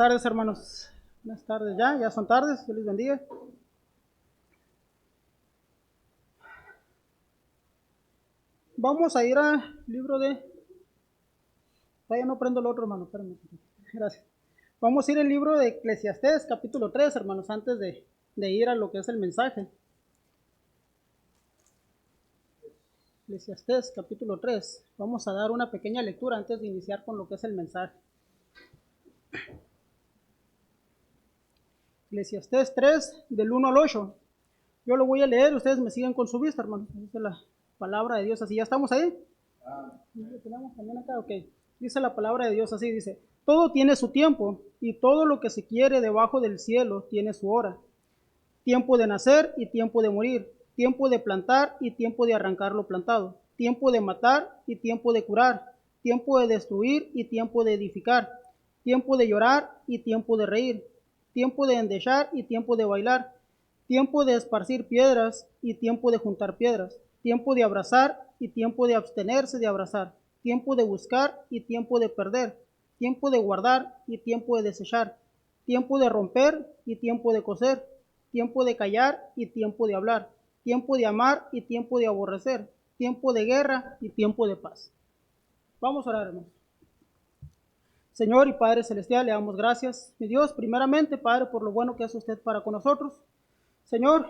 Tardes, hermanos. Buenas tardes ya son tardes. Dios les bendiga. Vamos a ir al libro de... Todavía no prendo el otro, hermano. Espérame. Gracias. Vamos a ir al libro de Eclesiastés, capítulo 3, hermanos, antes de ir a lo que es el mensaje. Eclesiastés, capítulo 3. Vamos a dar una pequeña lectura antes de iniciar con lo que es el mensaje. Eclesiastés 3, del 1 al 8. Yo lo voy a leer, ustedes me siguen con su vista, hermano. Dice la palabra de Dios así. ¿Ya estamos ahí? ¿Lo tenemos también acá? Ok. Dice la palabra de Dios así, dice: todo tiene su tiempo, y todo lo que se quiere debajo del cielo tiene su hora. Tiempo de nacer y tiempo de morir. Tiempo de plantar y tiempo de arrancar lo plantado. Tiempo de matar y tiempo de curar. Tiempo de destruir y tiempo de edificar. Tiempo de llorar y tiempo de reír. Tiempo de endechar y tiempo de bailar. Tiempo de esparcir piedras y tiempo de juntar piedras. Tiempo de abrazar y tiempo de abstenerse de abrazar. Tiempo de buscar y tiempo de perder. Tiempo de guardar y tiempo de desechar. Tiempo de romper y tiempo de coser. Tiempo de callar y tiempo de hablar. Tiempo de amar y tiempo de aborrecer. Tiempo de guerra y tiempo de paz. Vamos a orar, hermanos. Señor y Padre Celestial, le damos gracias, mi Dios, primeramente, Padre, por lo bueno que hace usted para con nosotros. Señor,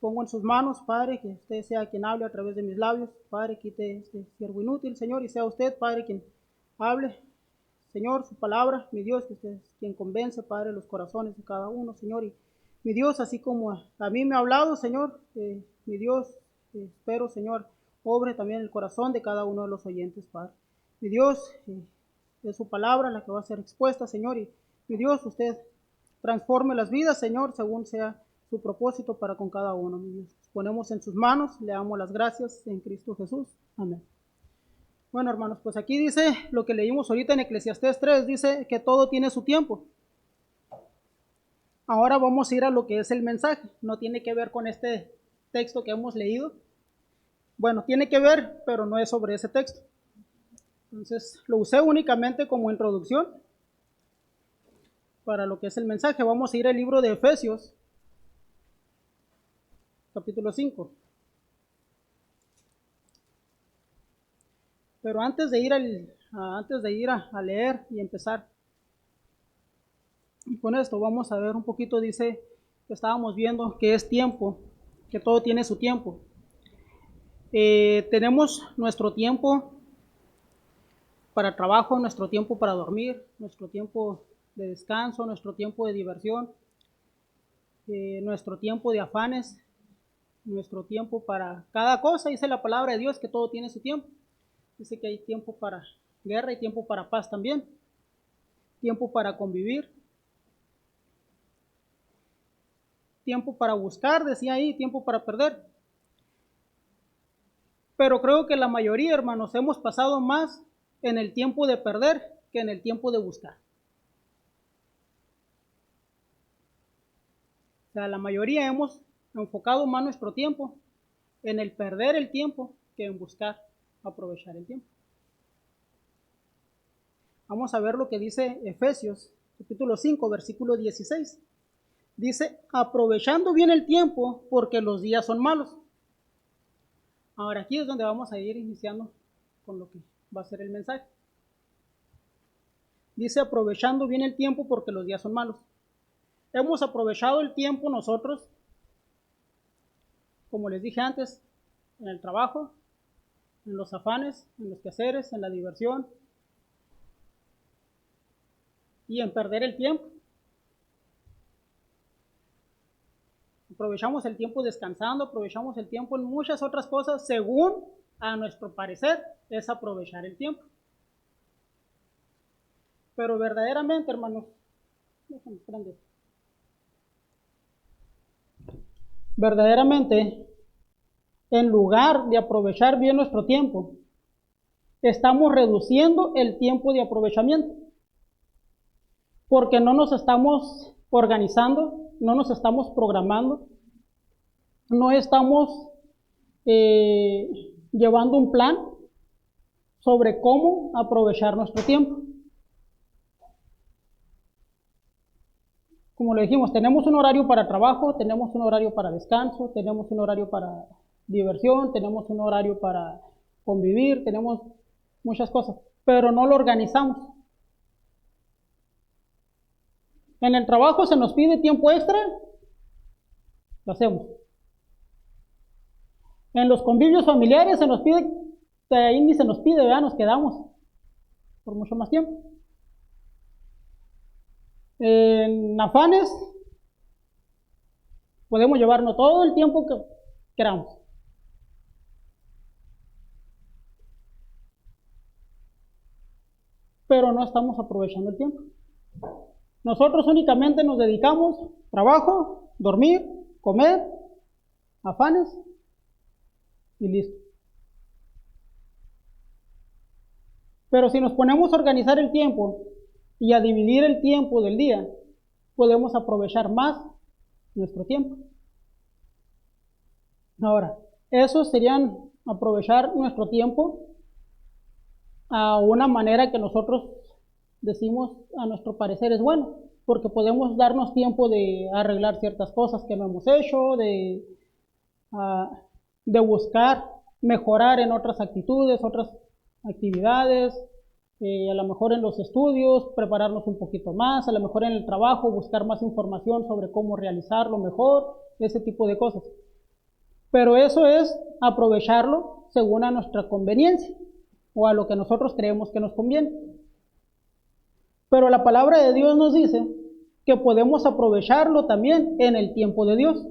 pongo en sus manos, Padre, que usted sea quien hable a través de mis labios. Padre, quite este siervo inútil, Señor, y sea usted, Padre, quien hable, Señor, su palabra, mi Dios, que usted es quien convence, Padre, los corazones de cada uno, Señor, y mi Dios, así como a mí me ha hablado, Señor, mi Dios, espero, Señor, obre también el corazón de cada uno de los oyentes, Padre. Mi Dios, es su palabra la que va a ser expuesta, Señor, y mi Dios, usted transforme las vidas, Señor, según sea su propósito para con cada uno, mi Dios. Ponemos en sus manos, le damos las gracias en Cristo Jesús. Amén. Bueno, hermanos, pues aquí dice lo que leímos ahorita en Eclesiastés 3, dice que todo tiene su tiempo. Ahora vamos a ir a lo que es el mensaje. No tiene que ver con este texto que hemos leído. Bueno, tiene que ver, pero no es sobre ese texto. Entonces, lo usé únicamente como introducción para lo que es el mensaje. Vamos a ir al libro de Efesios, capítulo 5. Pero antes de ir a leer y empezar con esto, vamos a ver un poquito, dice que estábamos viendo que es tiempo, que todo tiene su tiempo. Tenemos nuestro tiempo para trabajo, nuestro tiempo para dormir, nuestro tiempo de descanso, nuestro tiempo de diversión, nuestro tiempo de afanes, nuestro tiempo para cada cosa. Dice la palabra de Dios que todo tiene su tiempo. Dice que hay tiempo para guerra y tiempo para paz también, tiempo para convivir, tiempo para buscar, decía ahí, tiempo para perder. Pero creo que la mayoría, hermanos, hemos pasado más en el tiempo de perder que en el tiempo de buscar. O sea, la mayoría hemos enfocado más nuestro tiempo en el perder el tiempo que en buscar aprovechar el tiempo. Vamos a ver lo que dice Efesios, capítulo 5, versículo 16. Dice: aprovechando bien el tiempo porque los días son malos. Ahora aquí es donde vamos a ir iniciando con lo que va a ser el mensaje. Dice: aprovechando bien el tiempo porque los días son malos. Hemos aprovechado el tiempo nosotros, como les dije antes, en el trabajo, en los afanes, en los quehaceres, en la diversión y en perder el tiempo. Aprovechamos el tiempo descansando, aprovechamos el tiempo en muchas otras cosas, según a nuestro parecer es aprovechar el tiempo. Pero verdaderamente, hermanos, verdaderamente, en lugar de aprovechar bien nuestro tiempo, estamos reduciendo el tiempo de aprovechamiento, porque no nos estamos organizando, no nos estamos programando, no estamos llevando un plan sobre cómo aprovechar nuestro tiempo. como le dijimos, tenemos un horario para trabajo, tenemos un horario para descanso, tenemos un horario para diversión, tenemos un horario para convivir, tenemos muchas cosas, pero no lo organizamos. En el trabajo se nos pide tiempo extra, lo hacemos. En los convivios familiares se nos pide, ahí ni se nos pide, ¿verdad? Nos quedamos por mucho más tiempo. En afanes podemos llevarnos todo el tiempo que queramos. Pero no estamos aprovechando el tiempo. Nosotros únicamente nos dedicamos trabajo, dormir, comer, afanes y listo. Pero si nos ponemos a organizar el tiempo y a dividir el tiempo del día, podemos aprovechar más nuestro tiempo. Ahora, esos serían aprovechar nuestro tiempo a una manera que nosotros decimos a nuestro parecer es bueno, porque podemos darnos tiempo de arreglar ciertas cosas que no hemos hecho, de buscar mejorar en otras actitudes, otras actividades, a lo mejor en los estudios, prepararnos un poquito más, a lo mejor en el trabajo, buscar más información sobre cómo realizarlo mejor, ese tipo de cosas. Pero eso es aprovecharlo según a nuestra conveniencia o a lo que nosotros creemos que nos conviene. Pero la palabra de Dios nos dice que podemos aprovecharlo también en el tiempo de Dios.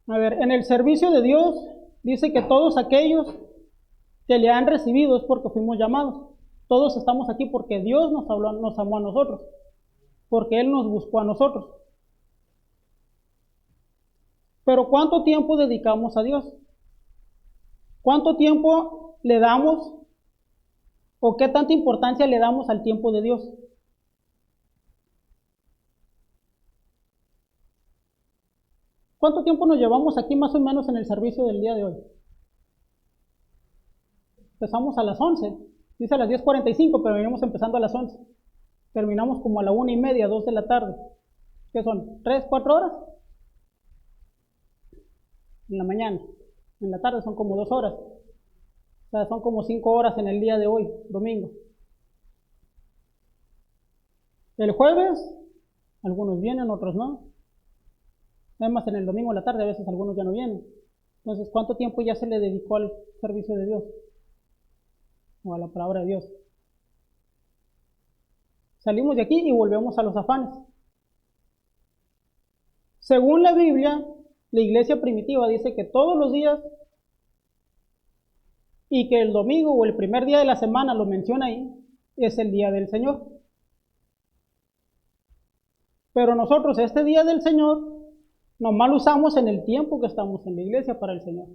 A ver, en el servicio de Dios dice que todos aquellos que le han recibido es porque fuimos llamados. Todos estamos aquí porque Dios nos amó a nosotros, porque Él nos buscó a nosotros. Pero ¿cuánto tiempo dedicamos a Dios? ¿Cuánto tiempo le damos o qué tanta importancia le damos al tiempo de Dios? ¿Cuánto tiempo nos llevamos aquí más o menos en el servicio del día de hoy? Empezamos a las 11, dice a las 10:45, pero venimos empezando a las 11. Terminamos como a la 1:30, 2 de la tarde. ¿Qué son? ¿3, 4 horas? En la mañana. En la tarde son como 2 horas. O sea, son como 5 horas en el día de hoy, domingo. El jueves, algunos vienen, otros no. Además, en el domingo a la tarde a veces algunos ya no vienen. Entonces, ¿cuánto tiempo ya se le dedicó al servicio de Dios? O a la palabra de Dios. Salimos de aquí y volvemos a los afanes. Según la Biblia, la iglesia primitiva dice que todos los días y que el domingo o el primer día de la semana, lo menciona ahí, es el día del Señor. Pero nosotros este día del Señor nomás lo usamos en el tiempo que estamos en la iglesia para el Señor.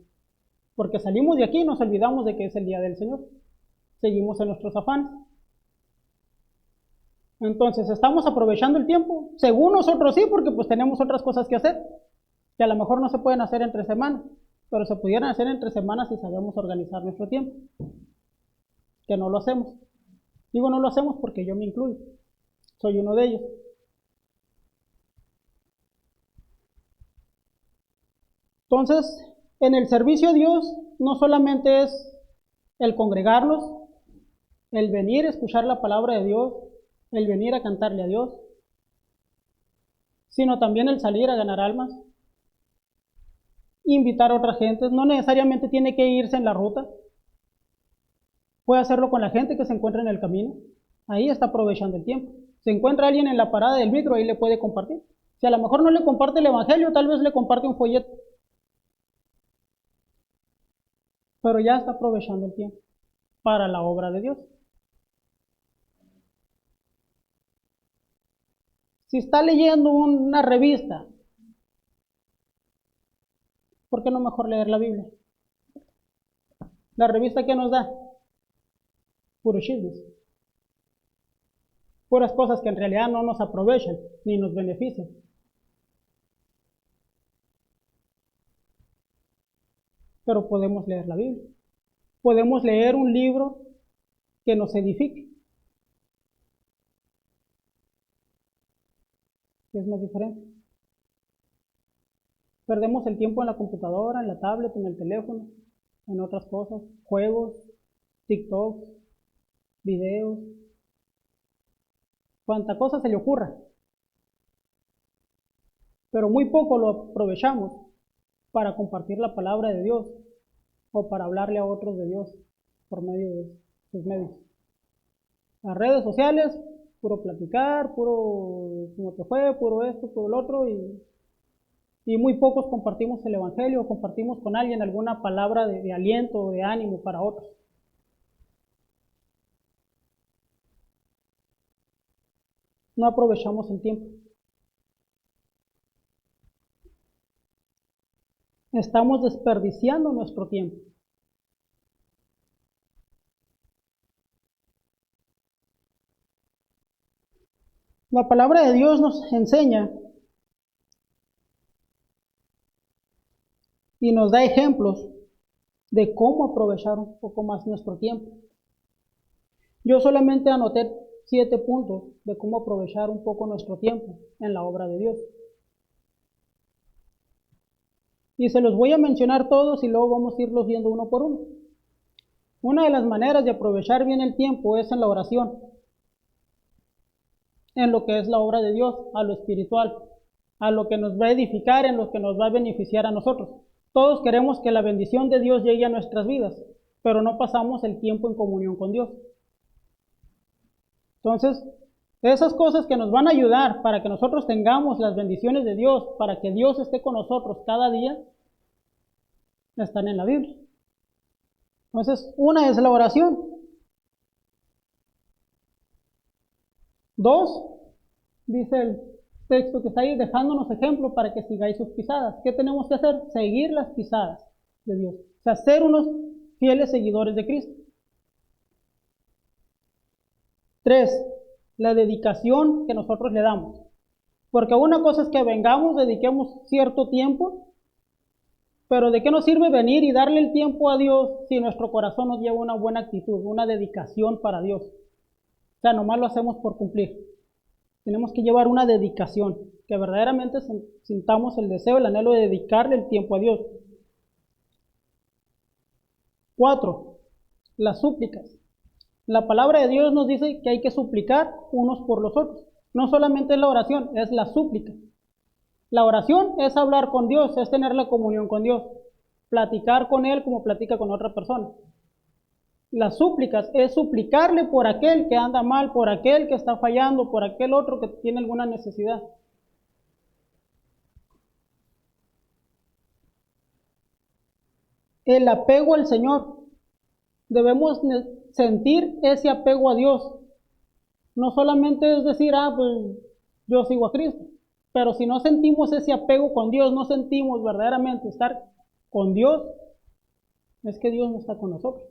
Porque salimos de aquí y nos olvidamos de que es el día del Señor. Seguimos en nuestros afanes. Entonces, ¿estamos aprovechando el tiempo? Según nosotros sí, porque pues tenemos otras cosas que hacer, que a lo mejor no se pueden hacer entre semanas, pero se pudieran hacer entre semanas si sabemos organizar nuestro tiempo. Que no lo hacemos. Digo no lo hacemos porque yo me incluyo. Soy uno de ellos. Entonces, en el servicio a Dios no solamente es el congregarnos, el venir a escuchar la palabra de Dios, el venir a cantarle a Dios, sino también el salir a ganar almas, invitar a otra gente. No necesariamente tiene que irse en la ruta, puede hacerlo con la gente que se encuentra en el camino. Ahí está aprovechando el tiempo. Se encuentra alguien en la parada del micro, ahí le puede compartir. Si a lo mejor no le comparte el evangelio, tal vez le comparte un folleto. Pero ya está aprovechando el tiempo para la obra de Dios. Si está leyendo una revista, ¿por qué no mejor leer la Biblia? La revista, ¿qué nos da? Puros chismes. Puras cosas que en realidad no nos aprovechan ni nos benefician. Pero podemos leer la Biblia. Podemos leer un libro que nos edifique. ¿Qué es más diferente? Perdemos el tiempo en la computadora, en la tablet, en el teléfono, en otras cosas, juegos, TikTok, videos, cuanta cosa se le ocurra. Pero muy poco lo aprovechamos para compartir la palabra de Dios o para hablarle a otros de Dios por medio de sus medios. Las redes sociales, puro platicar, puro cómo te fue, puro esto, puro lo otro, y muy pocos compartimos el Evangelio o compartimos con alguien alguna palabra de aliento o de ánimo para otros. No aprovechamos el tiempo. Estamos desperdiciando nuestro tiempo. La palabra de Dios nos enseña y nos da ejemplos de cómo aprovechar un poco más nuestro tiempo. Yo solamente anoté 7 puntos de cómo aprovechar un poco nuestro tiempo en la obra de Dios. Y se los voy a mencionar todos y luego vamos a irlos viendo uno por uno. Una de las maneras de aprovechar bien el tiempo es en la oración, en lo que es la obra de Dios, a lo espiritual, a lo que nos va a edificar, en lo que nos va a beneficiar a nosotros. Todos queremos que la bendición de Dios llegue a nuestras vidas, pero no pasamos el tiempo en comunión con Dios. Entonces, esas cosas que nos van a ayudar para que nosotros tengamos las bendiciones de Dios, para que Dios esté con nosotros cada día, están en la Biblia. Entonces, una es la oración. 2, dice el texto que está ahí, dejándonos ejemplo para que sigáis sus pisadas. ¿Qué tenemos que hacer? Seguir las pisadas de Dios. O sea, ser unos fieles seguidores de Cristo. 3, la dedicación que nosotros le damos. Porque una cosa es que vengamos, dediquemos cierto tiempo, pero ¿de qué nos sirve venir y darle el tiempo a Dios si nuestro corazón nos lleva una buena actitud, una dedicación para Dios? O sea, nomás lo hacemos por cumplir. Tenemos que llevar una dedicación, que verdaderamente sintamos el deseo, el anhelo de dedicarle el tiempo a Dios. 4, las súplicas. La palabra de Dios nos dice que hay que suplicar unos por los otros. No solamente es la oración, es la súplica. La oración es hablar con Dios, es tener la comunión con Dios, platicar con Él como platica con otra persona. Las súplicas es suplicarle por aquel que anda mal, por aquel que está fallando, por aquel otro que tiene alguna necesidad. El apego al Señor. Debemos sentir ese apego a Dios. No solamente es decir, pues yo sigo a Cristo, pero si no sentimos ese apego con Dios, no sentimos verdaderamente estar con Dios, es que Dios no está con nosotros.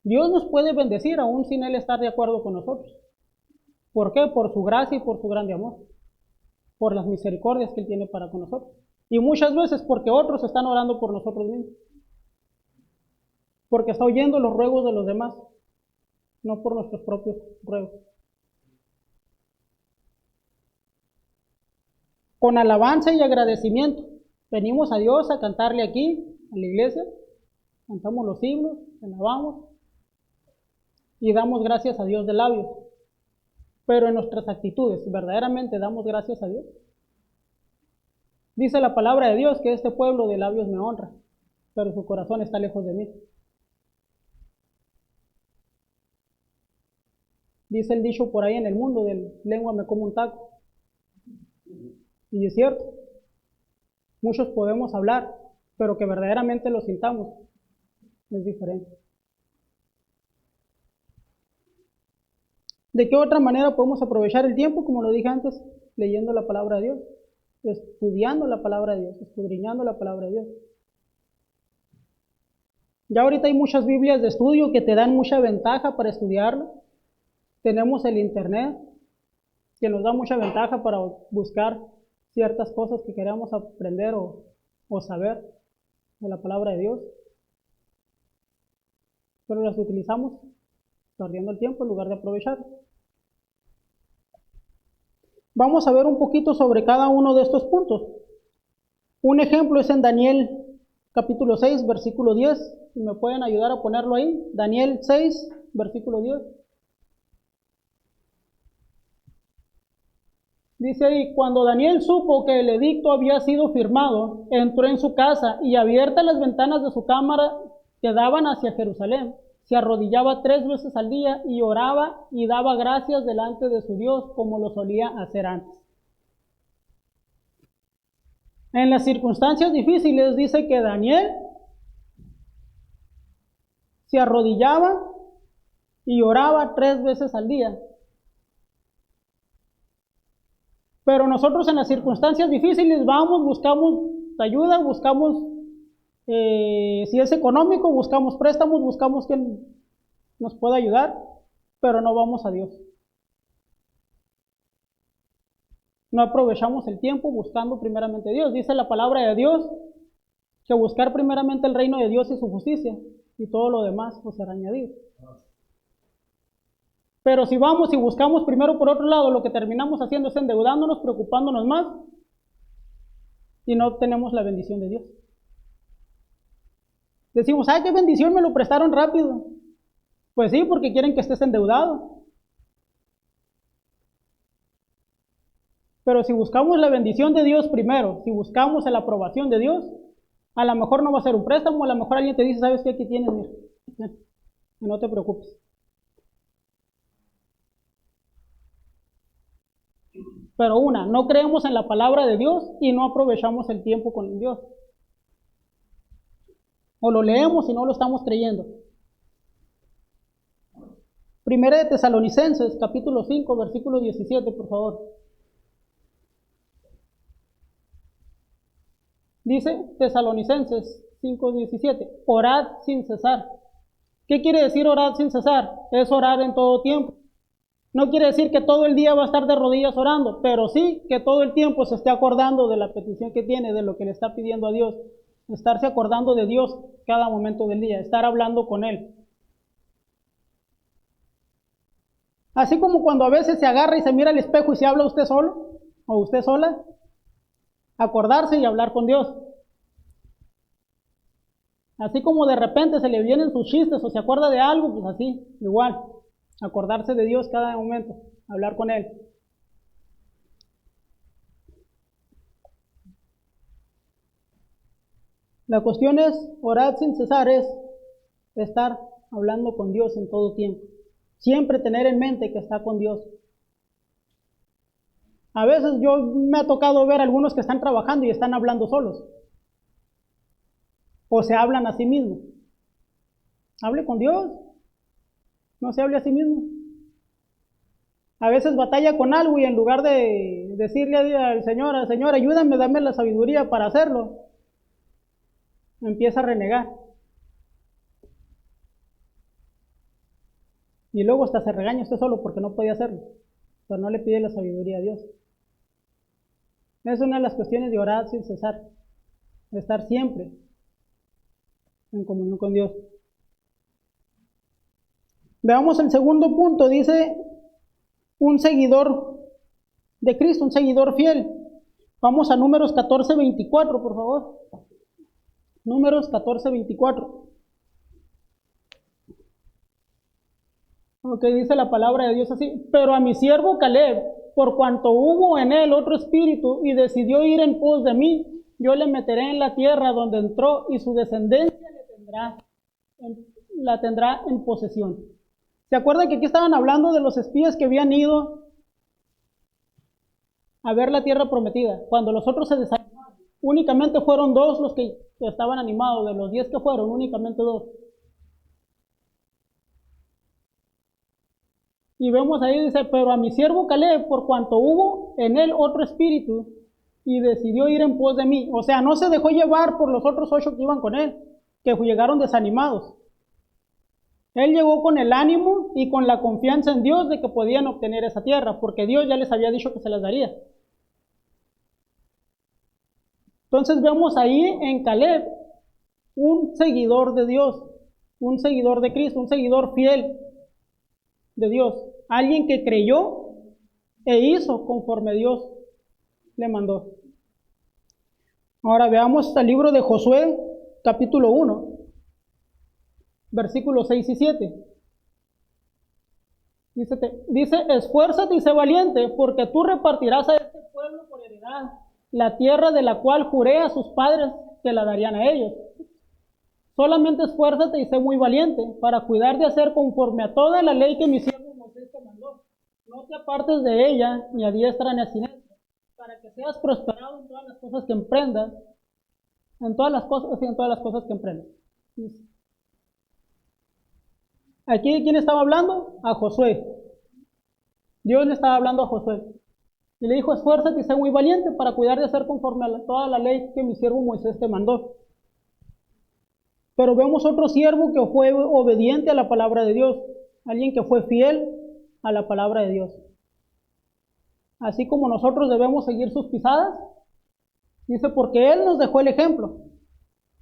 Dios nos puede bendecir aún sin Él estar de acuerdo con nosotros. ¿Por qué? Por su gracia y por su grande amor, por las misericordias que Él tiene para con nosotros. Y muchas veces porque otros están orando por nosotros mismos, porque está oyendo los ruegos de los demás, no por nuestros propios ruegos. Con alabanza y agradecimiento, venimos a Dios a cantarle aquí, en la iglesia, cantamos los himnos, alabamos y damos gracias a Dios de labios. Pero en nuestras actitudes, ¿verdaderamente damos gracias a Dios? Dice la palabra de Dios que este pueblo de labios me honra, pero su corazón está lejos de mí. Dice el dicho por ahí en el mundo del lengua me como un taco. Y es cierto, muchos podemos hablar, pero que verdaderamente lo sintamos es diferente. ¿De qué otra manera podemos aprovechar el tiempo? Como lo dije antes, leyendo la palabra de Dios, estudiando la palabra de Dios, escudriñando la palabra de Dios. Ya ahorita hay muchas Biblias de estudio que te dan mucha ventaja para estudiarlo. Tenemos el Internet, que nos da mucha ventaja para buscar ciertas cosas que queramos aprender o saber de la palabra de Dios. pero las utilizamos perdiendo el tiempo en lugar de aprovechar. Vamos a ver un poquito sobre cada uno de estos puntos. Un ejemplo es en Daniel capítulo 6, versículo 10. Si me pueden ayudar a ponerlo ahí. Daniel 6, versículo 10. Dice ahí, cuando Daniel supo que el edicto había sido firmado, entró en su casa y abiertas las ventanas de su cámara que daban hacia Jerusalén, se arrodillaba 3 veces al día y oraba y daba gracias delante de su Dios como lo solía hacer antes. En las circunstancias difíciles dice que Daniel se arrodillaba y oraba 3 veces al día. Pero nosotros en las circunstancias difíciles vamos, buscamos ayuda, buscamos, si es económico, buscamos préstamos, buscamos quien nos pueda ayudar, pero no vamos a Dios. No aprovechamos el tiempo buscando primeramente a Dios. Dice la palabra de Dios que buscar primeramente el reino de Dios y su justicia, y todo lo demás pues será añadido. Pero si vamos y buscamos primero por otro lado, lo que terminamos haciendo es endeudándonos, preocupándonos más, y no tenemos la bendición de Dios. Decimos, ¡ay, qué bendición! Me lo prestaron rápido. Pues sí, porque quieren que estés endeudado. Pero si buscamos la bendición de Dios primero, si buscamos la aprobación de Dios, a lo mejor no va a ser un préstamo, a lo mejor alguien te dice, ¿sabes qué? Aquí tienes, mira, no te preocupes. Pero no creemos en la palabra de Dios y no aprovechamos el tiempo con Dios. O lo leemos y no lo estamos creyendo. Primera de Tesalonicenses, capítulo 5, versículo 17, por favor. Dice Tesalonicenses 5:17, orad sin cesar. ¿Qué quiere decir orad sin cesar? Es orar en todo tiempo. No quiere decir que todo el día va a estar de rodillas orando, pero sí que todo el tiempo se esté acordando de la petición que tiene, de lo que le está pidiendo a Dios. Estarse acordando de Dios cada momento del día, estar hablando con Él. Así como cuando a veces se agarra y se mira al espejo y se habla usted solo o usted sola, acordarse y hablar con Dios. Así como de repente se le vienen sus chistes o se acuerda de algo, pues así, igual. Acordarse de Dios cada momento, hablar con Él. La cuestión es, orar sin cesar es estar hablando con Dios en todo tiempo. Siempre tener en mente que está con Dios. A veces me ha tocado ver algunos que están trabajando y están hablando solos. O se hablan a sí mismos. Hable con Dios. No se hable a sí mismo. A veces batalla con algo y en lugar de decirle al Señor, ayúdame, dame la sabiduría para hacerlo, empieza a renegar. Y luego hasta se regaña usted solo porque no podía hacerlo, pero no le pide la sabiduría a Dios. Es una de las cuestiones de orar sin cesar, de estar siempre en comunión con Dios. Veamos el segundo punto, dice un seguidor de Cristo, un seguidor fiel. Vamos a Números 14:24, por favor. Números 14:24. Ok, dice la palabra de Dios así: pero a mi siervo Caleb, por cuanto hubo en él otro espíritu y decidió ir en pos de mí, yo le meteré en la tierra donde entró y su descendencia la tendrá en posesión. ¿Se acuerdan que aquí estaban hablando de los espías que habían ido a ver la tierra prometida? Cuando los otros se desanimaron, únicamente fueron 2 los que estaban animados. De los 10 que fueron, únicamente 2. Y vemos ahí, dice, pero a mi siervo Caleb, por cuanto hubo en él otro espíritu y decidió ir en pos de mí. O sea, no se dejó llevar por los otros 8 que iban con él, que llegaron desanimados. Él llegó con el ánimo y con la confianza en Dios de que podían obtener esa tierra, porque Dios ya les había dicho que se las daría. Entonces vemos ahí en Caleb un seguidor de Dios, un seguidor de Cristo, un seguidor fiel de Dios, alguien que creyó e hizo conforme Dios le mandó. Ahora veamos el libro de Josué, capítulo 1, versículos 6 y 7. Dice, esfuérzate y sé valiente, porque tú repartirás a este pueblo por heredad la tierra de la cual juré a sus padres que la darían a ellos. Solamente esfuérzate y sé muy valiente para cuidar de hacer conforme a toda la ley que mi siervo Moisés te mandó. No te apartes de ella, ni a diestra ni a siniestra, para que seas prosperado en todas las cosas que emprendas, en todas las cosas que emprendas. Aquí, ¿quién estaba hablando? A Josué. Dios le estaba hablando a Josué. Y le dijo, esfuérzate y sé muy valiente para cuidar de hacer conforme a toda la ley que mi siervo Moisés te mandó. Pero vemos otro siervo que fue obediente a la palabra de Dios, alguien que fue fiel a la palabra de Dios. Así como nosotros debemos seguir sus pisadas, dice, porque Él nos dejó el ejemplo.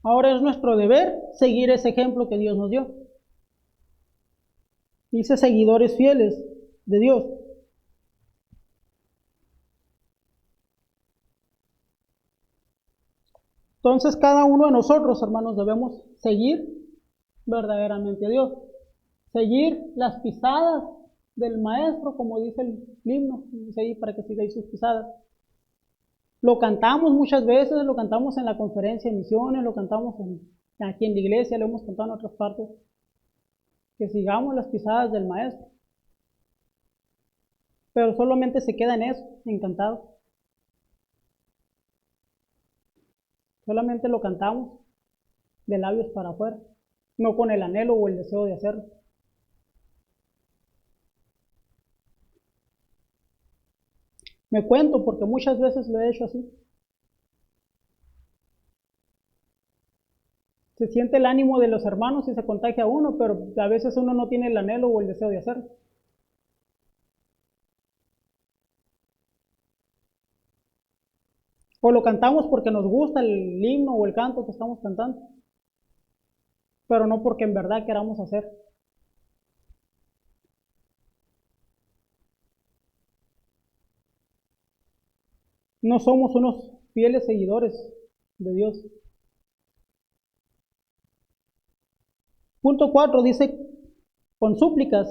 Ahora es nuestro deber seguir ese ejemplo que Dios nos dio. Dice, seguidores fieles de Dios. Entonces cada uno de nosotros, hermanos, debemos seguir verdaderamente a Dios. Seguir las pisadas del maestro, como dice el himno, dice ahí para que sigáis sus pisadas. Lo cantamos muchas veces, lo cantamos en la conferencia de misiones, lo cantamos aquí en la iglesia, lo hemos cantado en otras partes. Que sigamos las pisadas del maestro. Pero solamente se queda en eso, encantado. Solamente lo cantamos de labios para afuera, no con el anhelo o el deseo de hacerlo. Me cuento porque muchas veces lo he hecho así. Se siente el ánimo de los hermanos y se contagia a uno, pero a veces uno no tiene el anhelo o el deseo de hacerlo. O lo cantamos porque nos gusta el himno o el canto que estamos cantando, pero no porque en verdad queramos hacer. No somos unos fieles seguidores de Dios. Punto 4 dice, con súplicas.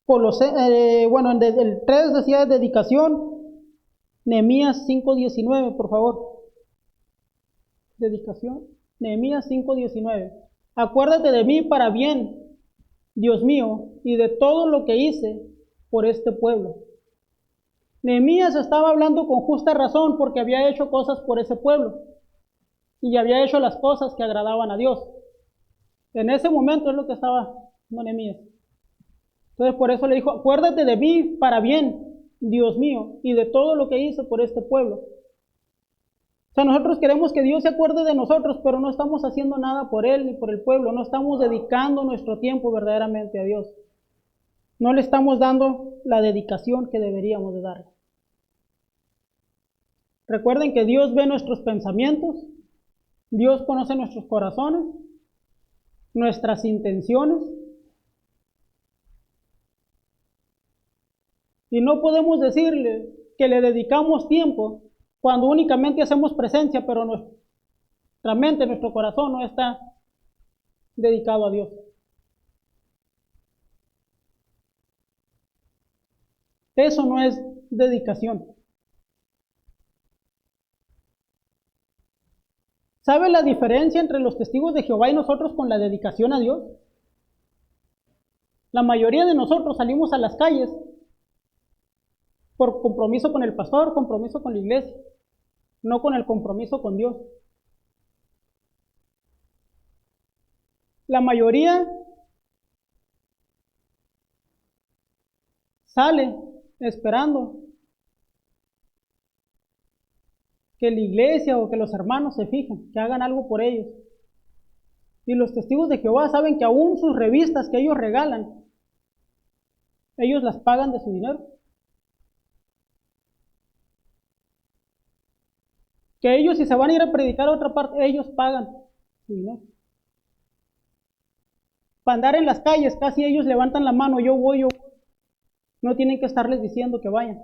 El 3 decía dedicación. Nehemías 5:19, por favor. Dedicación. Nehemías 5:19. Acuérdate de mí para bien, Dios mío, y de todo lo que hice por este pueblo. Nehemías estaba hablando con justa razón porque había hecho cosas por ese pueblo y había hecho las cosas que agradaban a Dios. En ese momento es lo que estaba Nehemías. Entonces por eso le dijo, acuérdate de mí para bien, Dios mío, y de todo lo que hice por este pueblo. O sea, nosotros queremos que Dios se acuerde de nosotros, pero no estamos haciendo nada por Él ni por el pueblo. No estamos dedicando nuestro tiempo verdaderamente a Dios. No le estamos dando la dedicación que deberíamos de darle. Recuerden que Dios ve nuestros pensamientos, Dios conoce nuestros corazones, nuestras intenciones. Y no podemos decirle que le dedicamos tiempo cuando únicamente hacemos presencia, pero nuestra mente, nuestro corazón no está dedicado a Dios. Eso no es dedicación. ¿Sabe la diferencia entre los testigos de Jehová y nosotros con la dedicación a Dios? La mayoría de nosotros salimos a las calles por compromiso con el pastor, compromiso con la iglesia, no con el compromiso con Dios. La mayoría sale esperando que la iglesia o que los hermanos se fijen, que hagan algo por ellos. Y los testigos de Jehová saben que aún sus revistas que ellos regalan, ellos las pagan de su dinero. Que ellos, si se van a ir a predicar a otra parte, ellos pagan su dinero. para andar en las calles, casi ellos levantan la mano, yo voy, yo voy. No tienen que estarles diciendo que vayan.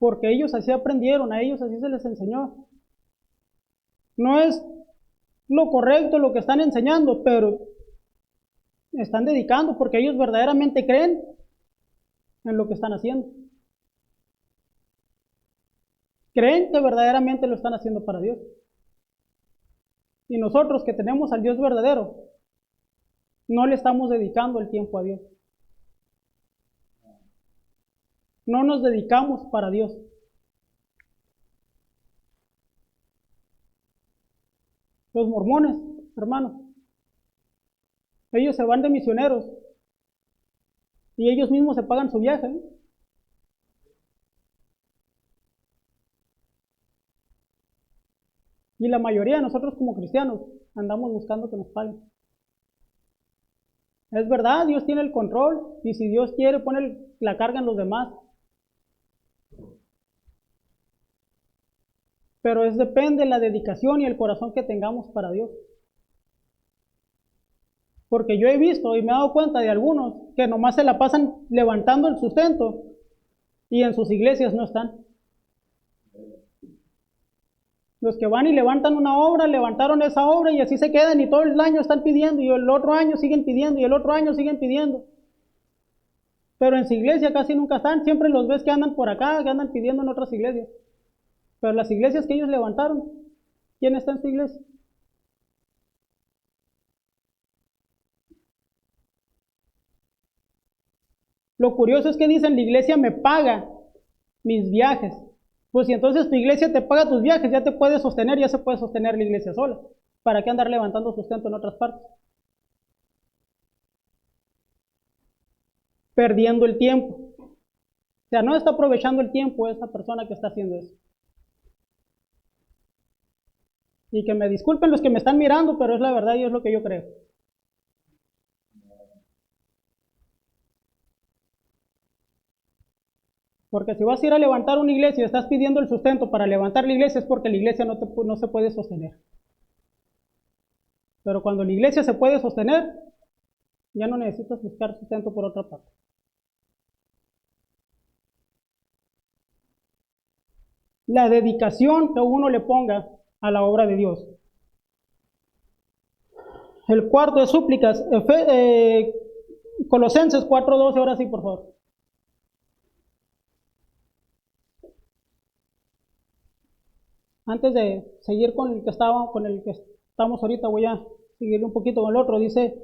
Porque ellos así aprendieron, a ellos así se les enseñó. No es lo correcto lo que están enseñando, pero están dedicando porque ellos verdaderamente creen en lo que están haciendo. Creen que verdaderamente lo están haciendo para Dios. Y nosotros que tenemos al Dios verdadero, no le estamos dedicando el tiempo a Dios. No nos dedicamos para Dios. Los mormones, hermanos, ellos se van de misioneros y ellos mismos se pagan su viaje. Y la mayoría de nosotros como cristianos andamos buscando que nos paguen. Es verdad, Dios tiene el control y si Dios quiere pone la carga en los demás. Pero depende de la dedicación y el corazón que tengamos para Dios. Porque yo he visto y me he dado cuenta de algunos que nomás se la pasan levantando el sustento y en sus iglesias no están. Los que van y levantan una obra, levantaron esa obra y así se quedan y todo el año están pidiendo y el otro año siguen pidiendo y el otro año siguen pidiendo. Pero en su iglesia casi nunca están, siempre los ves que andan por acá, que andan pidiendo en otras iglesias. Pero las iglesias que ellos levantaron, ¿quién está en su iglesia? Lo curioso es que dicen, la iglesia me paga mis viajes. Pues si entonces tu iglesia te paga tus viajes, ya te puedes sostener, ya se puede sostener la iglesia sola. ¿Para qué andar levantando sustento en otras partes? Perdiendo el tiempo. O sea, no está aprovechando el tiempo esa persona que está haciendo eso. Y que me disculpen los que me están mirando, pero es la verdad y es lo que yo creo. Porque si vas a ir a levantar una iglesia y estás pidiendo el sustento para levantar la iglesia es porque la iglesia no se puede sostener. Pero cuando la iglesia se puede sostener, ya no necesitas buscar sustento por otra parte. La dedicación que uno le ponga a la obra de Dios. El cuarto de súplicas, Colosenses 4:12, ahora sí, por favor. Antes de seguir con el que estamos ahorita, voy a seguirle un poquito con el otro. Dice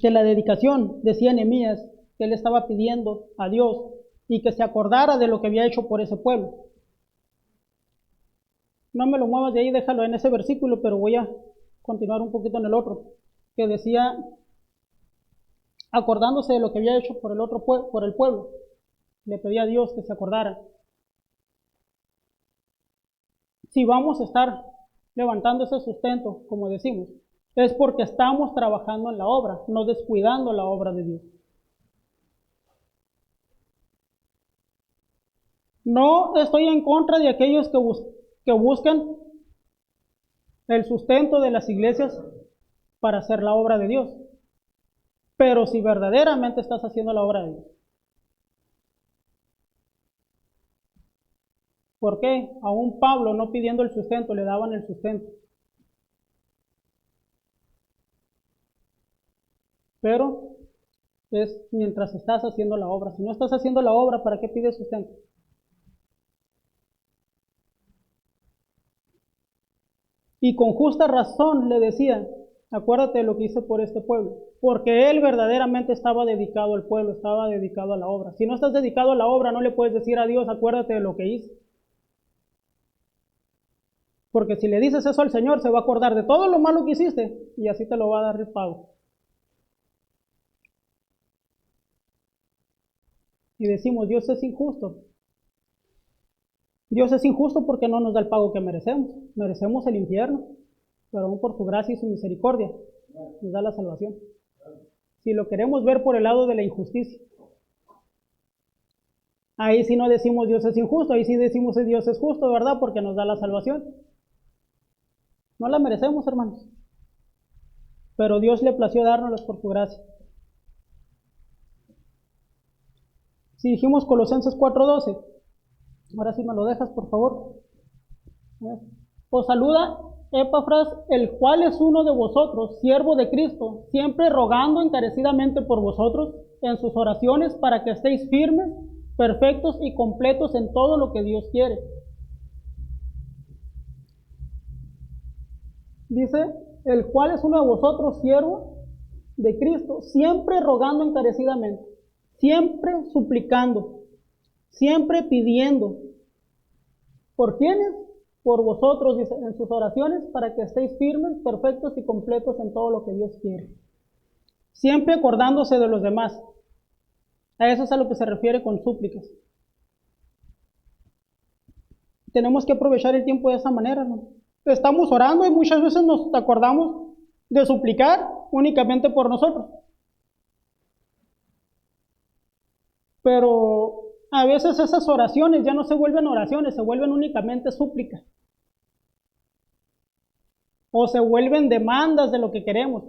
que la dedicación, decía Nehemías, que él estaba pidiendo a Dios y que se acordara de lo que había hecho por ese pueblo. No me lo muevas de ahí, déjalo en ese versículo, pero voy a continuar un poquito en el otro, que decía, acordándose de lo que había hecho por el pueblo, le pedía a Dios que se acordara. Si vamos a estar levantando ese sustento, como decimos, es porque estamos trabajando en la obra, no descuidando la obra de Dios. No estoy en contra de aquellos que buscan el sustento de las iglesias para hacer la obra de Dios. Pero si verdaderamente estás haciendo la obra de Dios. ¿Por qué? Aún Pablo, no pidiendo el sustento, le daban el sustento. Pero es mientras estás haciendo la obra. Si no estás haciendo la obra, ¿para qué pides sustento? Y con justa razón le decía, acuérdate de lo que hice por este pueblo, porque él verdaderamente estaba dedicado al pueblo, estaba dedicado a la obra. Si no estás dedicado a la obra, no le puedes decir a Dios, acuérdate de lo que hice. Porque si le dices eso al Señor, se va a acordar de todo lo malo que hiciste y así te lo va a dar el pago. Y decimos, Dios es injusto. Dios es injusto porque no nos da el pago que merecemos. Merecemos el infierno, pero aún por su gracia y su misericordia nos da la salvación. Si lo queremos ver por el lado de la injusticia. Ahí sí no decimos Dios es injusto, ahí sí decimos Dios es justo, ¿verdad? Porque nos da la salvación. No la merecemos, hermanos. Pero Dios le plació dárnoslas por su gracia. Si dijimos Colosenses 4:12, ahora sí me lo dejas, por favor. Os saluda Epafras, el cual es uno de vosotros, siervo de Cristo, siempre rogando encarecidamente por vosotros en sus oraciones para que estéis firmes, perfectos y completos en todo lo que Dios quiere. Dice, el cual es uno de vosotros, siervo de Cristo, siempre rogando encarecidamente, siempre suplicando, siempre pidiendo. ¿Por quiénes? Por vosotros, dice, en sus oraciones, para que estéis firmes, perfectos y completos en todo lo que Dios quiere. Siempre acordándose de los demás. A eso es a lo que se refiere con súplicas. Tenemos que aprovechar el tiempo de esa manera, ¿no? Estamos orando y muchas veces nos acordamos de suplicar únicamente por nosotros. Pero a veces esas oraciones ya no se vuelven oraciones, se vuelven únicamente súplicas. O se vuelven demandas de lo que queremos.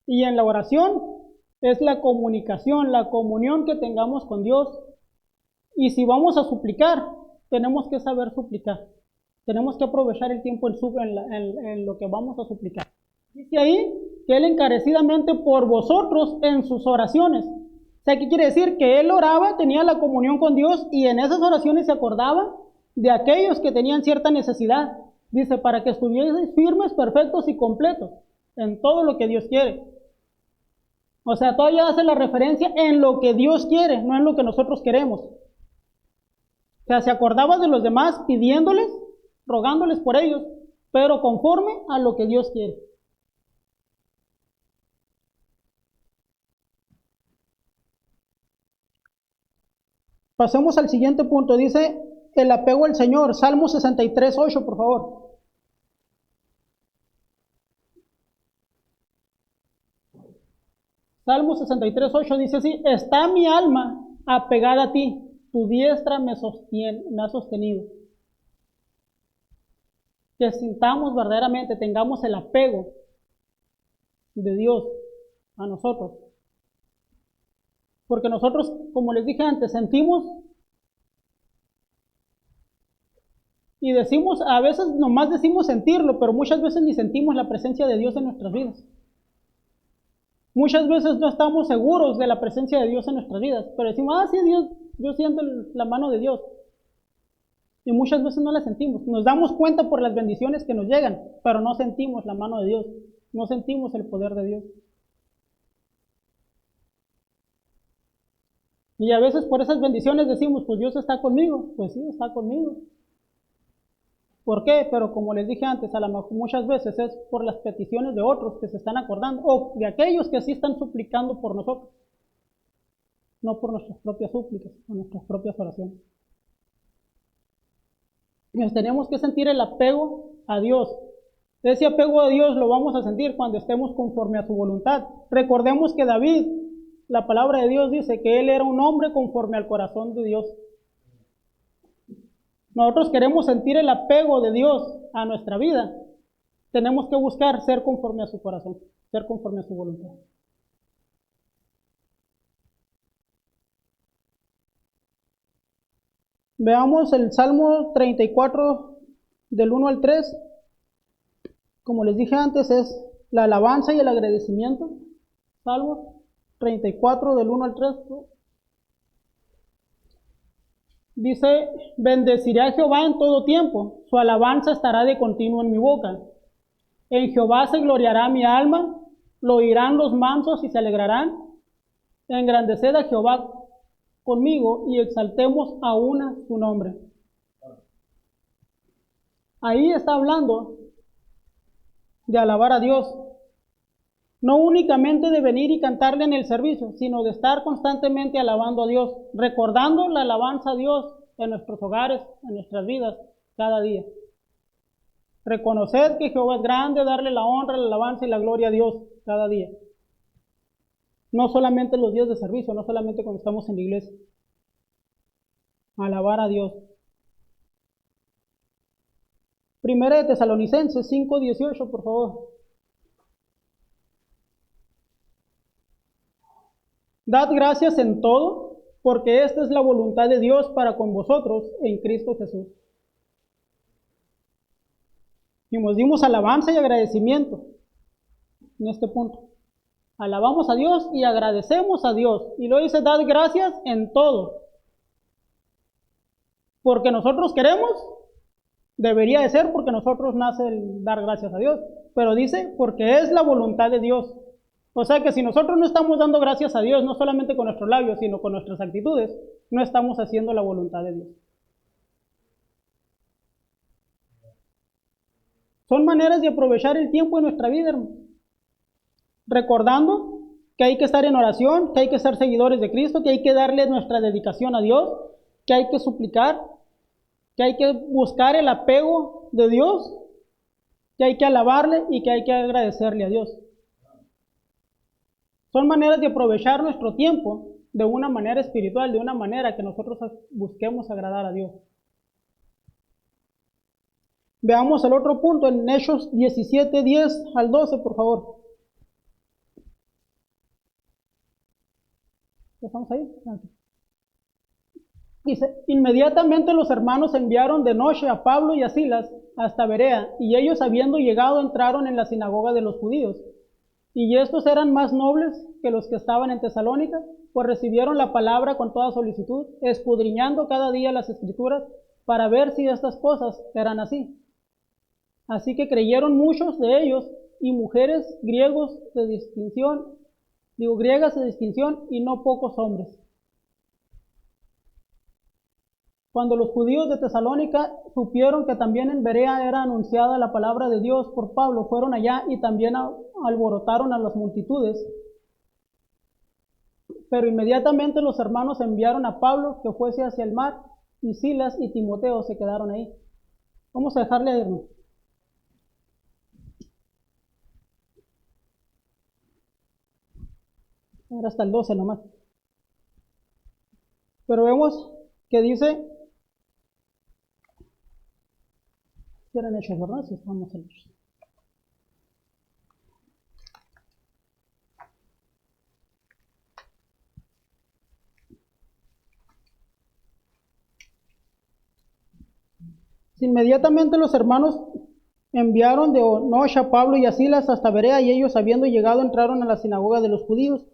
Y en la oración es la comunicación, la comunión que tengamos con Dios. Y si vamos a suplicar, tenemos que saber suplicar. Tenemos que aprovechar el tiempo en lo que vamos a suplicar. Dice ahí que Él encarecidamente por vosotros en sus oraciones. O sea, ¿qué quiere decir? Que Él oraba, tenía la comunión con Dios y en esas oraciones se acordaba de aquellos que tenían cierta necesidad. Dice, para que estuvieseis firmes, perfectos y completos en todo lo que Dios quiere. O sea, todavía hace la referencia en lo que Dios quiere, no en lo que nosotros queremos. O sea, se acordaba de los demás pidiéndoles, rogándoles por ellos, pero conforme a lo que Dios quiere. Pasemos al siguiente punto. Dice el apego al Señor. Salmo 63:8, por favor. Salmo 63:8 dice así: está mi alma apegada a ti, tu diestra me ha sostenido. Que sintamos verdaderamente, tengamos el apego de Dios a nosotros. Porque nosotros, como les dije antes, sentimos y decimos, a veces nomás decimos sentirlo, pero muchas veces ni sentimos la presencia de Dios en nuestras vidas. Muchas veces no estamos seguros de la presencia de Dios en nuestras vidas, pero decimos, sí, Dios, yo siento la mano de Dios. Y muchas veces no la sentimos. Nos damos cuenta por las bendiciones que nos llegan, pero no sentimos la mano de Dios, no sentimos el poder de Dios. Y a veces por esas bendiciones decimos, pues Dios está conmigo. Pues sí, está conmigo. ¿Por qué? Pero como les dije antes, a lo mejor muchas veces es por las peticiones de otros que se están acordando, o de aquellos que sí están suplicando por nosotros, no por nuestras propias súplicas, o nuestras propias oraciones. Nos tenemos que sentir el apego a Dios. Ese apego a Dios lo vamos a sentir cuando estemos conforme a su voluntad. Recordemos que David, la palabra de Dios dice que él era un hombre conforme al corazón de Dios. Nosotros queremos sentir el apego de Dios a nuestra vida. Tenemos que buscar ser conforme a su corazón, ser conforme a su voluntad. Veamos el Salmo 34 del 1 al 3. Como les dije antes, es la alabanza y el agradecimiento. Salmo 34 del 1 al 3. Dice, bendeciré a Jehová en todo tiempo, su alabanza estará de continuo en mi boca. En Jehová se gloriará mi alma, lo oirán los mansos y se alegrarán. Engrandeced a Jehová conmigo y exaltemos a una su nombre. Ahí está hablando de alabar a Dios. No únicamente de venir y cantarle en el servicio, sino de estar constantemente alabando a Dios, recordando la alabanza a Dios en nuestros hogares, en nuestras vidas, cada día. Reconocer que Jehová es grande, darle la honra, la alabanza y la gloria a Dios cada día. No solamente los días de servicio, no solamente cuando estamos en la iglesia. Alabar a Dios. Primera de Tesalonicenses 5:18, por favor. Dad gracias en todo, porque esta es la voluntad de Dios para con vosotros en Cristo Jesús. Y nos dimos alabanza y agradecimiento en este punto. Alabamos a Dios y agradecemos a Dios. Y luego dice, dad gracias en todo. Porque nosotros queremos, debería de ser porque nosotros nace el dar gracias a Dios. Pero dice, porque es la voluntad de Dios. O sea que si nosotros no estamos dando gracias a Dios, no solamente con nuestros labios, sino con nuestras actitudes, no estamos haciendo la voluntad de Dios. Son maneras de aprovechar el tiempo en nuestra vida, hermano. Recordando que hay que estar en oración, que hay que ser seguidores de Cristo, que hay que darle nuestra dedicación a Dios, que hay que suplicar, que hay que buscar el apego de Dios, que hay que alabarle y que hay que agradecerle a Dios. Son maneras de aprovechar nuestro tiempo de una manera espiritual, de una manera que nosotros busquemos agradar a Dios. Veamos el otro punto en Hechos 17:10 al 12, por favor. ¿Estamos ahí? Dice, inmediatamente los hermanos enviaron de noche a Pablo y a Silas hasta Berea, y ellos habiendo llegado entraron en la sinagoga de los judíos. Y estos eran más nobles que los que estaban en Tesalónica, pues recibieron la palabra con toda solicitud, escudriñando cada día las escrituras para ver si estas cosas eran así. Así que creyeron muchos de ellos y mujeres griegas de distinción y no pocos hombres. Cuando los judíos de Tesalónica supieron que también en Berea era anunciada la palabra de Dios por Pablo, fueron allá y también alborotaron a las multitudes. Pero inmediatamente los hermanos enviaron a Pablo que fuese hacia el mar, y Silas y Timoteo se quedaron ahí. Vamos a dejarle irnos. Ahora hasta el 12 nomás. Pero vemos que dice, que eran hechos, ¿verdad? Si estamos en hechos. Inmediatamente los hermanos enviaron de noche a Pablo y a Silas hasta Berea, y ellos habiendo llegado entraron a la sinagoga de los judíos.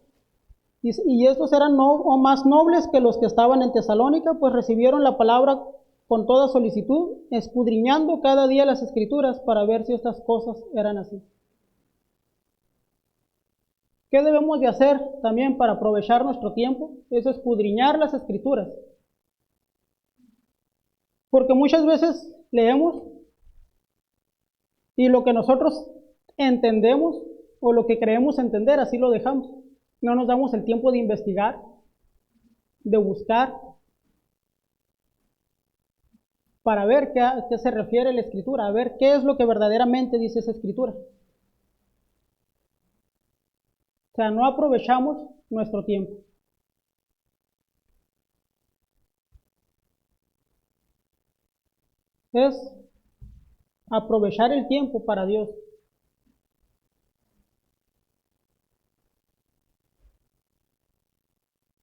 Y estos eran más nobles que los que estaban en Tesalónica, pues recibieron la palabra con toda solicitud, escudriñando cada día las escrituras para ver si estas cosas eran así. ¿Qué debemos de hacer también para aprovechar nuestro tiempo? Es escudriñar las escrituras. Porque muchas veces leemos y lo que nosotros entendemos o lo que creemos entender, así lo dejamos. No nos damos el tiempo de investigar, de buscar, para ver a qué se refiere la escritura, a ver qué es lo que verdaderamente dice esa escritura. O sea, no aprovechamos nuestro tiempo. Es aprovechar el tiempo para Dios.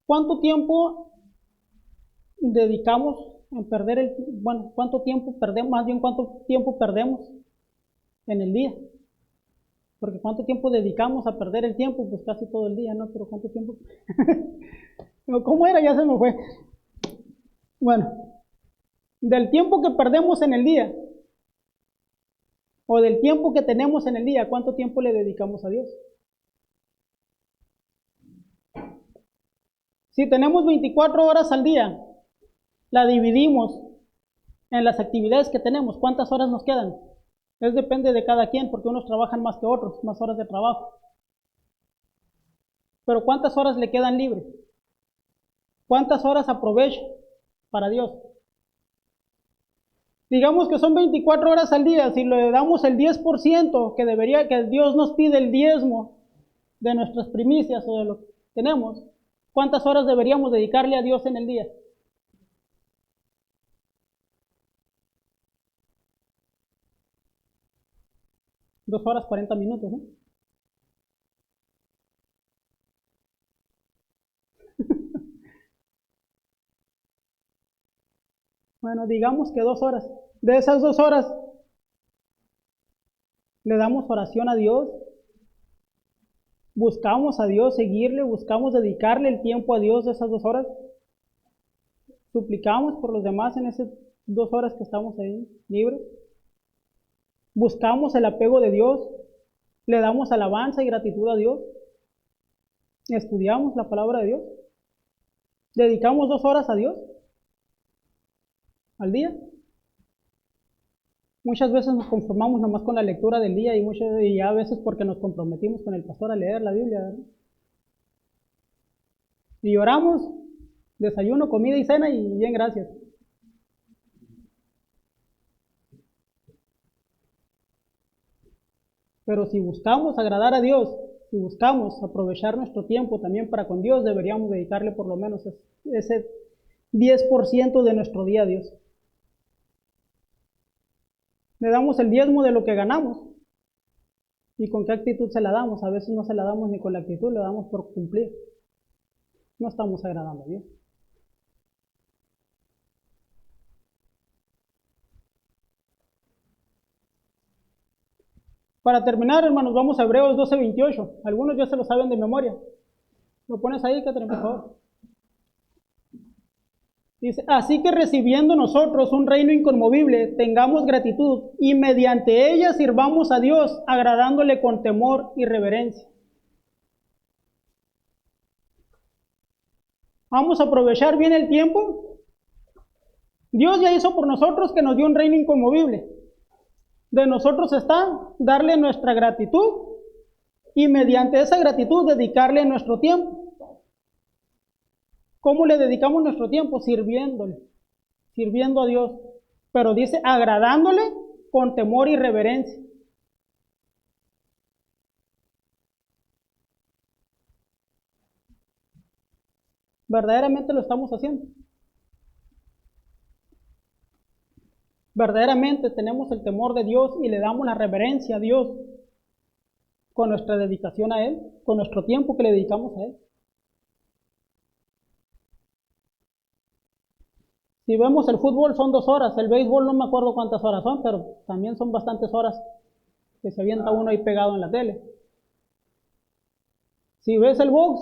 ¿Cuánto tiempo dedicamos en perder cuánto tiempo perdemos, más bien cuánto tiempo perdemos en el día? Porque cuánto tiempo dedicamos a perder el tiempo, pues casi todo el día, ¿no? Pero cuánto tiempo. ¿Cómo era? Ya se me fue. Bueno, del tiempo que perdemos en el día, o del tiempo que tenemos en el día, ¿cuánto tiempo le dedicamos a Dios? Si tenemos 24 horas al día, la dividimos en las actividades que tenemos, ¿cuántas horas nos quedan? Depende de cada quien, porque unos trabajan más que otros, más horas de trabajo. Pero ¿cuántas horas le quedan libres? ¿Cuántas horas aprovecha para Dios? Digamos que son 24 horas al día, si le damos el 10% que Dios nos pide el diezmo de nuestras primicias o tenemos, ¿cuántas horas deberíamos dedicarle a Dios en el día? Dos horas 40 minutos, ¿no? Bueno, digamos que 2 horas. De esas 2 horas, le damos oración a Dios, buscamos a Dios, seguirle, buscamos dedicarle el tiempo a Dios de esas 2 horas. Suplicamos por los demás en esas 2 horas que estamos ahí libres. Buscamos el apego de Dios, le damos alabanza y gratitud a Dios. Estudiamos la palabra de Dios. Dedicamos 2 horas a Dios al día. Muchas veces nos conformamos nomás con la lectura del día y a veces porque nos comprometimos con el pastor a leer la Biblia, ¿verdad? Y oramos, desayuno, comida y cena y bien, gracias. Pero si buscamos agradar a Dios, si buscamos aprovechar nuestro tiempo también para con Dios, deberíamos dedicarle por lo menos ese 10% de nuestro día a Dios. Le damos el diezmo de lo que ganamos. ¿Y con qué actitud se la damos? A veces no se la damos ni con la actitud, le damos por cumplir. No estamos agradando a Dios. Para terminar, hermanos, vamos a Hebreos 12:28. Algunos ya se lo saben de memoria. Lo pones ahí, Catherine, por favor. Dice, así que recibiendo nosotros un reino inconmovible, tengamos gratitud y mediante ella sirvamos a Dios, agradándole con temor y reverencia. Vamos a aprovechar bien el tiempo. Dios ya hizo por nosotros que nos dio un reino inconmovible. De nosotros está darle nuestra gratitud y mediante esa gratitud dedicarle nuestro tiempo. ¿Cómo le dedicamos nuestro tiempo? Sirviéndole, sirviendo a Dios. Pero dice, agradándole con temor y reverencia. ¿Verdaderamente lo estamos haciendo? ¿Verdaderamente tenemos el temor de Dios y le damos la reverencia a Dios con nuestra dedicación a Él, con nuestro tiempo que le dedicamos a Él? Si vemos el fútbol son 2 horas, el béisbol no me acuerdo cuántas horas son, pero también son bastantes horas que se avienta uno ahí pegado en la tele. Si ves el box,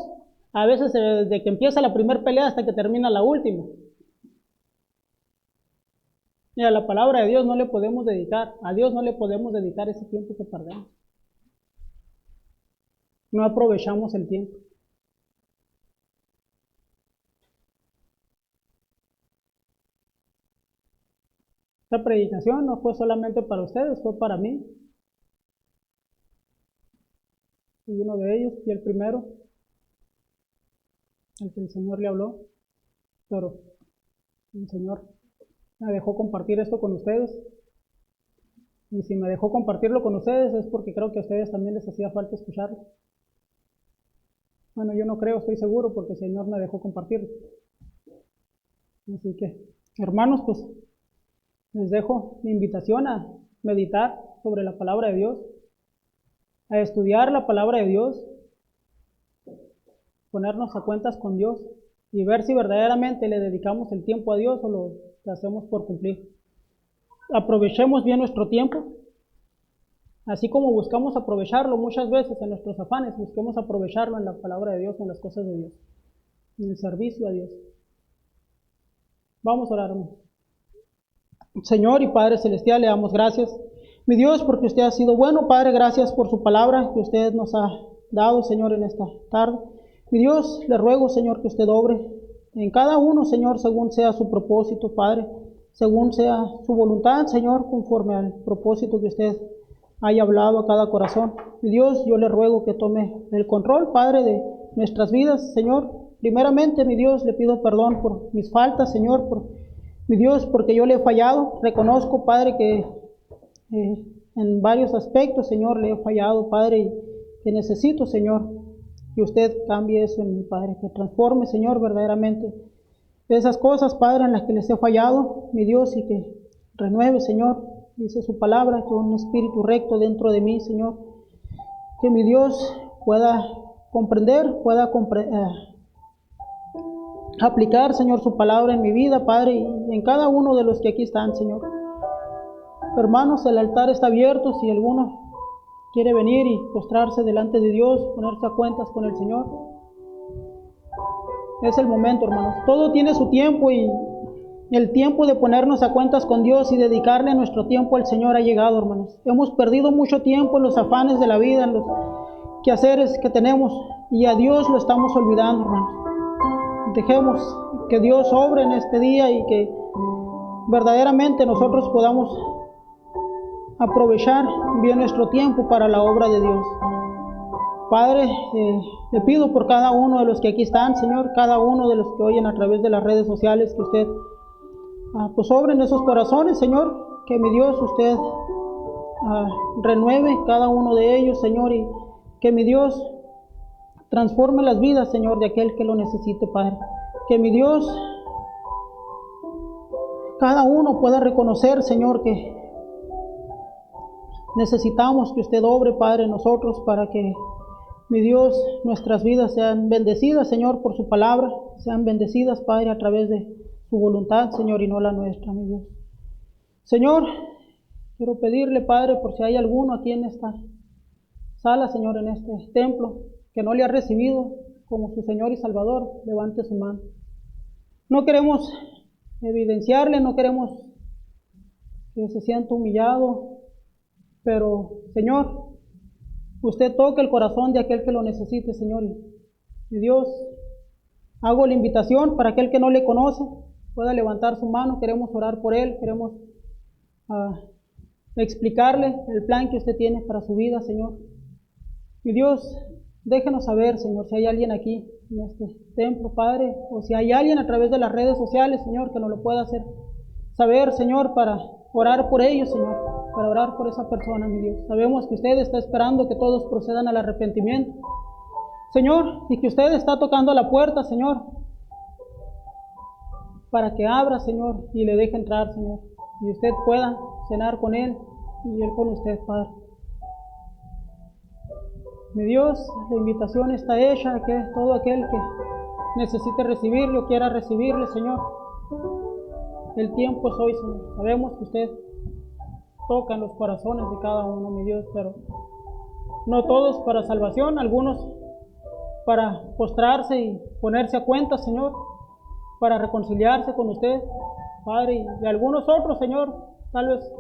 a veces desde que empieza la primera pelea hasta que termina la última. Y a la palabra de Dios no le podemos dedicar, a Dios no le podemos dedicar ese tiempo que perdemos. No aprovechamos el tiempo. Esta predicación no fue solamente para ustedes, fue para mí. Y uno de ellos, y el primero, al que el Señor le habló, pero el Señor me dejó compartir esto con ustedes. Y si me dejó compartirlo con ustedes es porque creo que a ustedes también les hacía falta escucharlo. Bueno, yo no creo, estoy seguro, porque el Señor me dejó compartirlo. Así que, hermanos, pues les dejo mi invitación a meditar sobre la palabra de Dios, a estudiar la palabra de Dios, ponernos a cuentas con Dios y ver si verdaderamente le dedicamos el tiempo a Dios o lo hacemos por cumplir. Aprovechemos bien nuestro tiempo, así como buscamos aprovecharlo muchas veces en nuestros afanes, busquemos aprovecharlo en la palabra de Dios, en las cosas de Dios, en el servicio a Dios. Vamos a orar, hermano. Señor y Padre Celestial, le damos gracias, mi Dios, porque usted ha sido bueno. Padre, gracias por su palabra que usted nos ha dado, Señor, en esta tarde. Mi Dios, le ruego, Señor, que usted obre en cada uno, Señor, según sea su propósito, Padre, según sea su voluntad, Señor, conforme al propósito que usted haya hablado a cada corazón. Mi Dios, yo le ruego que tome el control, Padre, de nuestras vidas, Señor. Primeramente, mi Dios, le pido perdón por mis faltas, Señor, mi Dios, porque yo le he fallado. Reconozco, Padre, que en varios aspectos, Señor, le he fallado, Padre, y que necesito, Señor, que usted cambie eso en mi Padre, que transforme, Señor, verdaderamente esas cosas, Padre, en las que les he fallado, mi Dios, y que renueve, Señor, dice su palabra, que un espíritu recto dentro de mí, Señor, que mi Dios pueda comprender, aplicar, Señor, su palabra en mi vida, Padre, y en cada uno de los que aquí están, Señor. Hermanos, el altar está abierto, si alguno quiere venir y postrarse delante de Dios, ponerse a cuentas con el Señor. Es el momento, hermanos. Todo tiene su tiempo y el tiempo de ponernos a cuentas con Dios y dedicarle nuestro tiempo al Señor ha llegado, hermanos. Hemos perdido mucho tiempo en los afanes de la vida, en los quehaceres que tenemos, y a Dios lo estamos olvidando, hermanos. Dejemos que Dios obre en este día y que verdaderamente nosotros podamos aprovechar bien nuestro tiempo para la obra de Dios. Padre, le pido por cada uno de los que aquí están, Señor, cada uno de los que oyen a través de las redes sociales, que usted pues obre en esos corazones, Señor, que mi Dios, usted renueve cada uno de ellos, Señor, y que mi Dios transforme las vidas, Señor, de aquel que lo necesite, Padre. Que mi Dios, cada uno pueda reconocer, Señor, que necesitamos que usted obre, Padre, en nosotros para que, mi Dios, nuestras vidas sean bendecidas, Señor, por su palabra, sean bendecidas, Padre, a través de su voluntad, Señor, y no la nuestra, mi Dios. Señor, quiero pedirle, Padre, por si hay alguno aquí en esta sala, Señor, en este templo, que no le ha recibido como su Señor y Salvador, levante su mano. No queremos evidenciarle, no queremos que se sienta humillado, pero, Señor, usted toca el corazón de aquel que lo necesite, Señor. Y Dios, hago la invitación para aquel que no le conoce, pueda levantar su mano. Queremos orar por él, queremos explicarle el plan que usted tiene para su vida, Señor. Y Dios, déjenos saber, Señor, si hay alguien aquí en este templo, Padre, o si hay alguien a través de las redes sociales, Señor, que nos lo pueda hacer saber, Señor, para orar por ellos, Señor, para orar por esa persona, mi Dios. Sabemos que usted está esperando que todos procedan al arrepentimiento, Señor, y que usted está tocando la puerta, Señor, para que abra, Señor, y le deje entrar, Señor, y usted pueda cenar con él y él con usted, Padre. Mi Dios, la invitación está hecha, que todo aquel que necesite recibirle o quiera recibirle, Señor, el tiempo es hoy, Señor. Sabemos que usted toca en los corazones de cada uno, mi Dios, pero no todos para salvación, algunos para postrarse y ponerse a cuenta, Señor, para reconciliarse con usted, Padre, y algunos otros, Señor, tal vez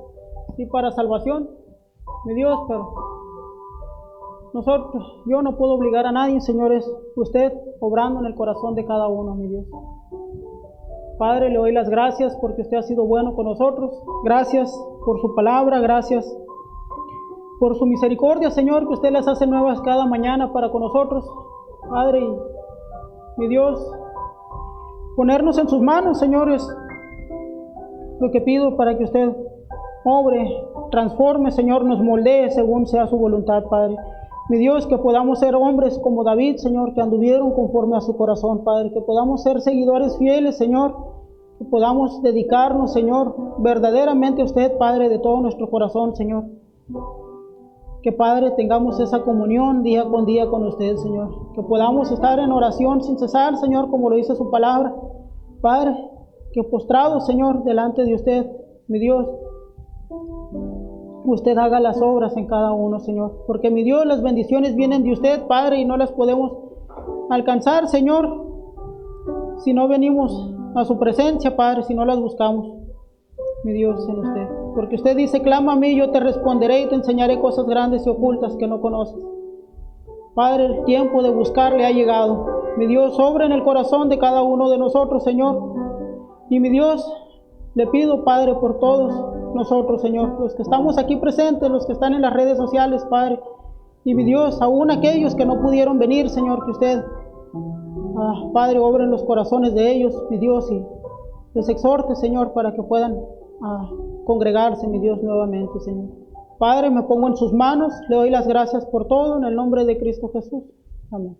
sí para salvación, mi Dios, pero yo no puedo obligar a nadie, Señor, es usted obrando en el corazón de cada uno, mi Dios. Padre, le doy las gracias porque usted ha sido bueno con nosotros. Gracias por su palabra, gracias por su misericordia, Señor, que usted las hace nuevas cada mañana para con nosotros. Padre, y mi Dios, ponernos en sus manos, Señor, es lo que pido para que usted obre, transforme, Señor, nos moldee según sea su voluntad, Padre. Mi Dios, que podamos ser hombres como David, Señor, que anduvieron conforme a su corazón, Padre, que podamos ser seguidores fieles, Señor, que podamos dedicarnos, Señor, verdaderamente a usted, Padre, de todo nuestro corazón, Señor. Que, Padre, tengamos esa comunión día con día con usted, Señor. Que podamos estar en oración sin cesar, Señor, como lo dice su palabra. Padre, que postrados, Señor, delante de usted, mi Dios, usted haga las obras en cada uno, Señor. Porque, mi Dios, las bendiciones vienen de usted, Padre, y no las podemos alcanzar, Señor, si no venimos a su presencia, Padre, si no las buscamos, mi Dios, en usted. Porque usted dice, clama a mí, yo te responderé y te enseñaré cosas grandes y ocultas que no conoces. Padre, el tiempo de buscarle ha llegado. Mi Dios, obra en el corazón de cada uno de nosotros, Señor. Y mi Dios, le pido, Padre, por todos nosotros, Señor, los que estamos aquí presentes, los que están en las redes sociales, Padre, y mi Dios, aún aquellos que no pudieron venir, Señor, que usted, Padre, obre en los corazones de ellos, mi Dios, y les exhorte, Señor, para que puedan congregarse, mi Dios, nuevamente, Señor. Padre, me pongo en sus manos, le doy las gracias por todo, en el nombre de Cristo Jesús. Amén.